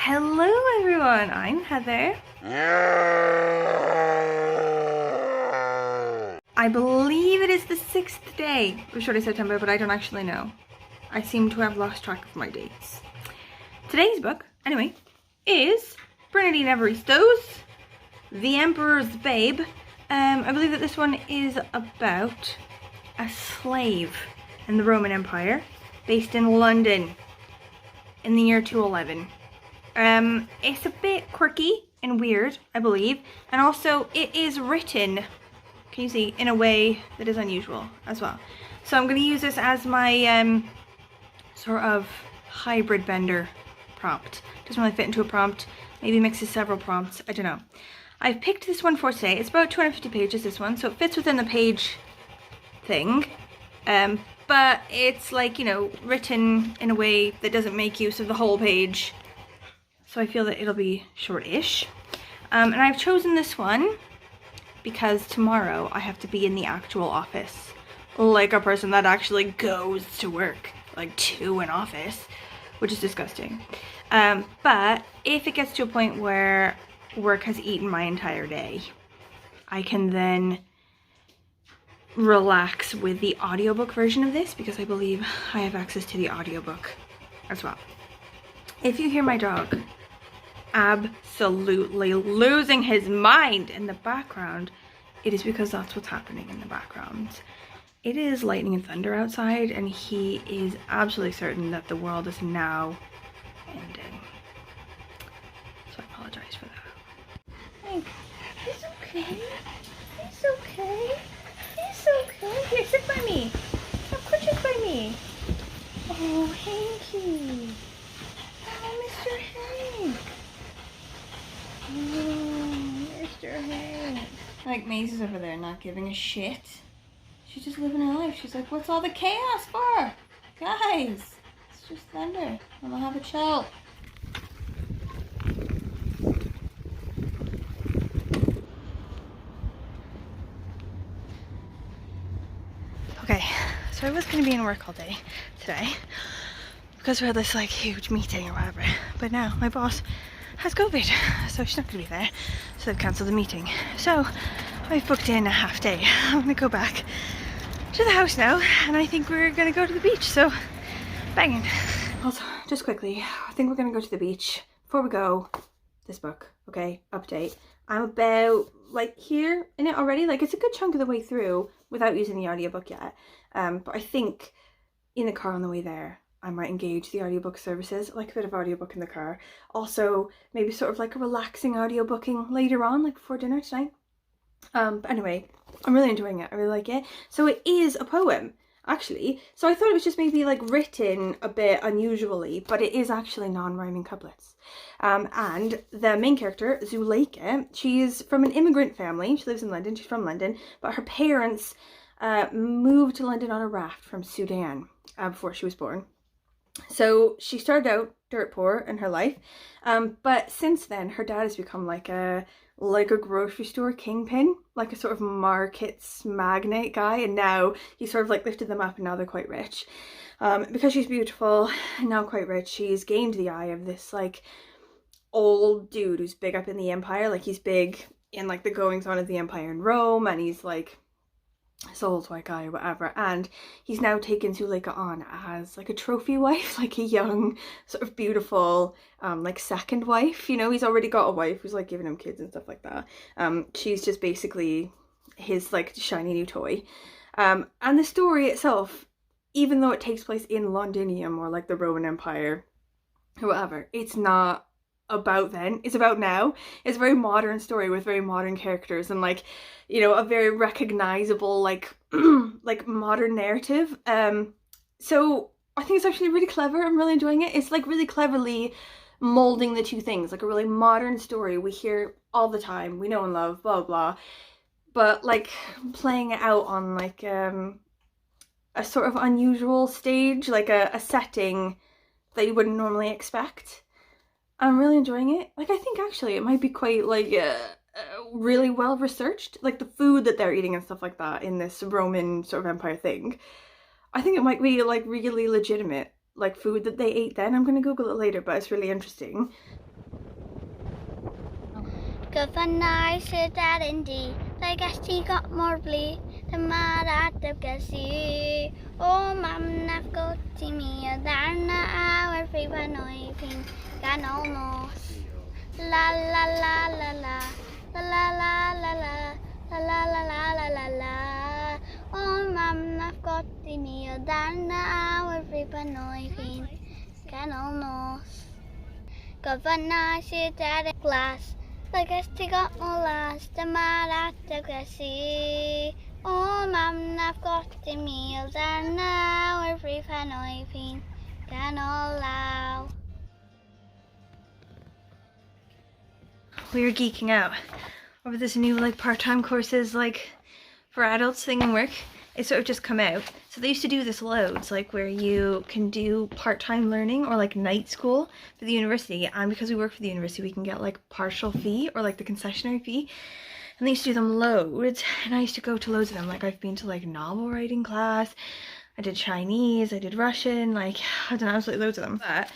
Hello everyone, I'm Heather. I believe it is the 6th day of Shorty September, but I don't actually know. I seem to have lost track of my dates. Today's book, anyway, is Bernadine Evaristo's The Emperor's Babe. I believe that this one is about a slave in the Roman Empire based in London in the year 211. It's a bit quirky and weird, I believe, and also it is written, can you see, in a way that is unusual as well. So I'm going to use this as my sort of hybrid bender prompt. Doesn't really fit into a prompt, maybe mixes several prompts, I don't know. I've picked this one for today. It's about 250 pages, this one, so it fits within the page thing. But it's like, you know, written in a way that doesn't make use of the whole page. So I feel that it'll be short-ish. And I've chosen this one because tomorrow I have to be in the actual office. Like a person that actually goes to work, like to an office, which is disgusting. But if it gets to a point where work has eaten my entire day, I can then relax with the audiobook version of this because I believe I have access to the audiobook as well. If you hear my dog absolutely losing his mind in the background, it is because that's what's happening in the background. It is lightning and thunder outside and he is absolutely certain that the world is now ending. So I apologize for that. Hank, he's okay. He's okay. He's okay. Here, sit by me. Come sit by me. Oh, Hanky. Oh, Mr. Hank. Oh, Mr. Hank. Like, Maisie's over there not giving a shit. She's just living her life. She's like, what's all the chaos for? Guys, it's just thunder. I'm gonna have a chill. Okay, so I was gonna be in work all day today because we had this like huge meeting or whatever, but now my boss has COVID, so she's not gonna be there, so they've cancelled the meeting. So I've booked in a half day. I'm gonna go back to the house now and I think we're gonna go to the beach, so banging. Also, just quickly, I think we're gonna go to the beach. Before we go, this book, okay, update. I'm about like here in it already, like it's a good chunk of the way through without using the audiobook yet, but I think in the car on the way there I might engage the audiobook services. I like a bit of audiobook in the car. Also maybe sort of like a relaxing audiobooking later on, like before dinner tonight. But anyway, I'm really enjoying it. I really like it. So it is a poem, actually. So I thought it was just maybe like written a bit unusually, but it is actually non-rhyming couplets. And the main character, Zuleika, she's from an immigrant family. She lives in London. She's from London, but her parents moved to London on a raft from Sudan before she was born. So she started out dirt poor in her life, but since then her dad has become like a grocery store kingpin, like a sort of markets magnate guy, and now he's sort of like lifted them up and now they're quite rich. Because she's beautiful and now quite rich, she's gained the eye of this like old dude who's big up in the empire. Like he's big in like the goings on of the empire in Rome, and he's like soul's white guy or whatever, and he's now taken Zuleika on as like a trophy wife, like a young sort of beautiful like second wife, you know. He's already got a wife who's like giving him kids and stuff like that. She's just basically his like shiny new toy. And the story itself, even though it takes place in Londinium or like the Roman Empire or whatever, it's not about then, it's about now. It's a very modern story with very modern characters and like, you know, a very recognizable like like modern narrative. So I think it's actually really clever. I'm really enjoying it. It's like really cleverly molding the two things, like a really modern story we hear all the time, we know and love, blah blah, but like playing it out on like a sort of unusual stage, like a setting that you wouldn't normally expect. I'm really enjoying it. Like I think actually it might be quite like really well researched, like the food that they're eating and stuff like that in this Roman sort of empire thing. I think it might be like really legitimate, like food that they ate then. I'm gonna Google it later, but it's really interesting. Gofynna sydd ar un di, like esti got more bli, dyma'r adab gysi. O mam naf goti mi o ddarna awyr ffriban o'i fi'n ganol nos. La la la la la, la la la la la, la la la la la la la. O mam naf goti mi o ddarna awyr ffriban o'i fi'n ganol nos. Gofynna sydd ar y glas, like esti got more las, dyma'r ateb gysi. O mam naf goti mi o ddarna awyr ffriban o'i fi'n ganol law. We were geeking out over this new like part-time courses like for adults thing in work. It's sort of just come out. So they used to do this loads, like where you can do part-time learning or like night school for the university, and because we work for the university we can get like partial fee or like the concessionary fee, and they used to do them loads, and I used to go to loads of them. Like I've been to like novel writing class, I did Chinese, I did Russian, like I've done absolutely loads of them. But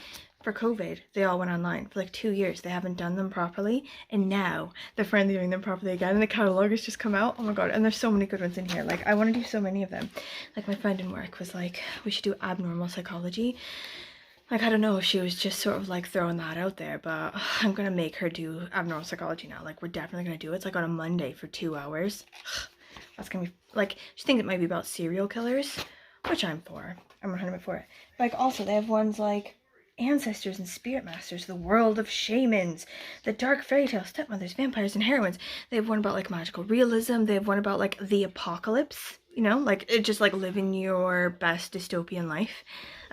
for COVID, they all went online. For like 2 years, they haven't done them properly. And now they're finally doing them properly again. And the catalog has just come out. Oh my God. And there's so many good ones in here. Like I want to do so many of them. Like my friend in work was like, we should do abnormal psychology. Like, I don't know if she was just sort of like throwing that out there, but I'm going to make her do abnormal psychology now. Like we're definitely going to do it. It's like on a Monday for 2 hours. That's going to be like, she thinks it might be about serial killers, which I'm for. I'm 100% for it. Like also they have ones like ancestors and spirit masters, the world of shamans, the dark fairy tale, stepmothers, vampires, and heroines. They have one about like magical realism. They have one about like the apocalypse, you know, like it just like living your best dystopian life.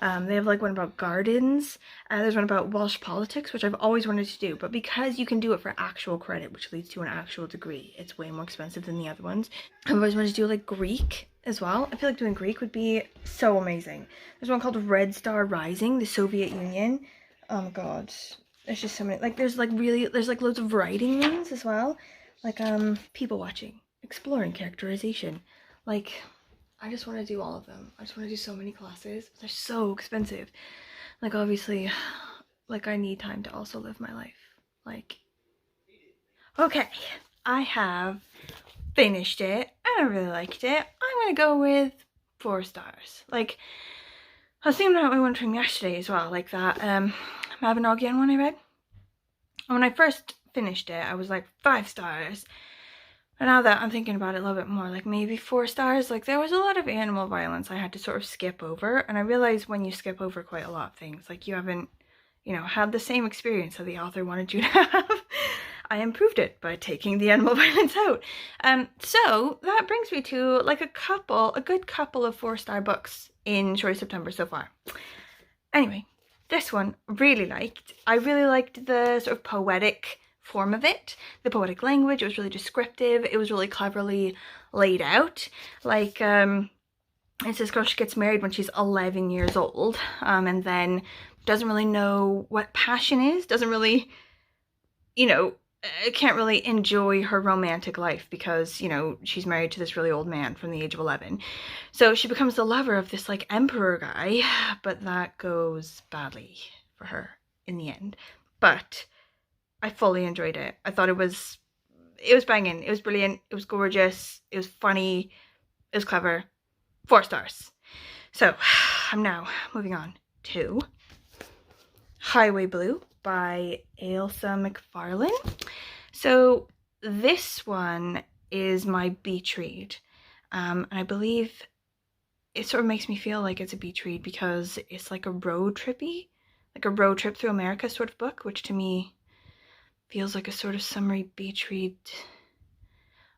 They have like one about gardens. There's one about Welsh politics, which I've always wanted to do, but because you can do it for actual credit, which leads to an actual degree, it's way more expensive than the other ones. I've always wanted to do like Greek as well. I feel like doing Greek would be so amazing. There's one called Red Star Rising, the Soviet Union. Oh my God, there's just so many. Like there's like loads of writing ones as well, like people watching, exploring characterization. Like I just want to do all of them. I just want to do so many classes. They're so expensive. Like obviously, like I need time to also live my life. Like, okay, I have finished it and I really liked it. I'm gonna go with 4 stars. Like I was thinking about my one from yesterday as well, like that Mabinogian one I read. And when I first finished it, I was like 5 stars. And now that I'm thinking about it a little bit more, like maybe 4 stars. Like there was a lot of animal violence I had to sort of skip over, and I realized when you skip over quite a lot of things, like you haven't, you know, had the same experience that the author wanted you to have. I improved it by taking the animal violence out. So that brings me to like a good couple of 4-star books in Shorty September so far. Anyway, this one really liked. I really liked the sort of poetic form of it, the poetic language. It was really descriptive. It was really cleverly laid out. Like it's this girl, she gets married when she's 11 years old, and then doesn't really know what passion is, doesn't really, you know, can't really enjoy her romantic life because, you know, she's married to this really old man from the age of 11. So she becomes the lover of this like emperor guy, but that goes badly for her in the end. But I fully enjoyed it. I thought it was banging. It was brilliant. It was gorgeous. It was funny. It was clever. 4 stars. So I'm now moving on to Highway Blue by Ailsa McFarlane. So this one is my beach read. And I believe it sort of makes me feel like it's a beach read because it's like a road trip through America sort of book, which to me feels like a sort of summery beach read.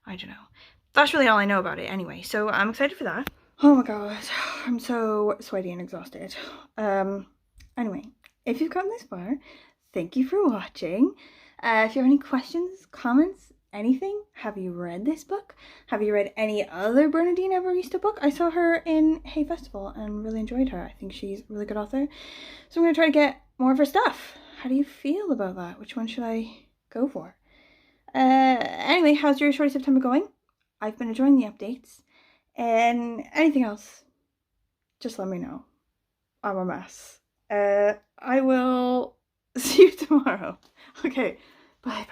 I don't know. That's really all I know about it anyway, so I'm excited for that. Oh my God, I'm so sweaty and exhausted. Anyway, if you've gotten this far, thank you for watching. If you have any questions, comments, anything, have you read this book? Have you read any other Bernadine Evaristo book? I saw her in Hay Festival and really enjoyed her. I think she's a really good author. So I'm going to try to get more of her stuff. How do you feel about that? Which one should I go for? Anyway, how's your Shorty September going? I've been enjoying the updates. And anything else, just let me know. I'm a mess. I will see you tomorrow. Okay, bye.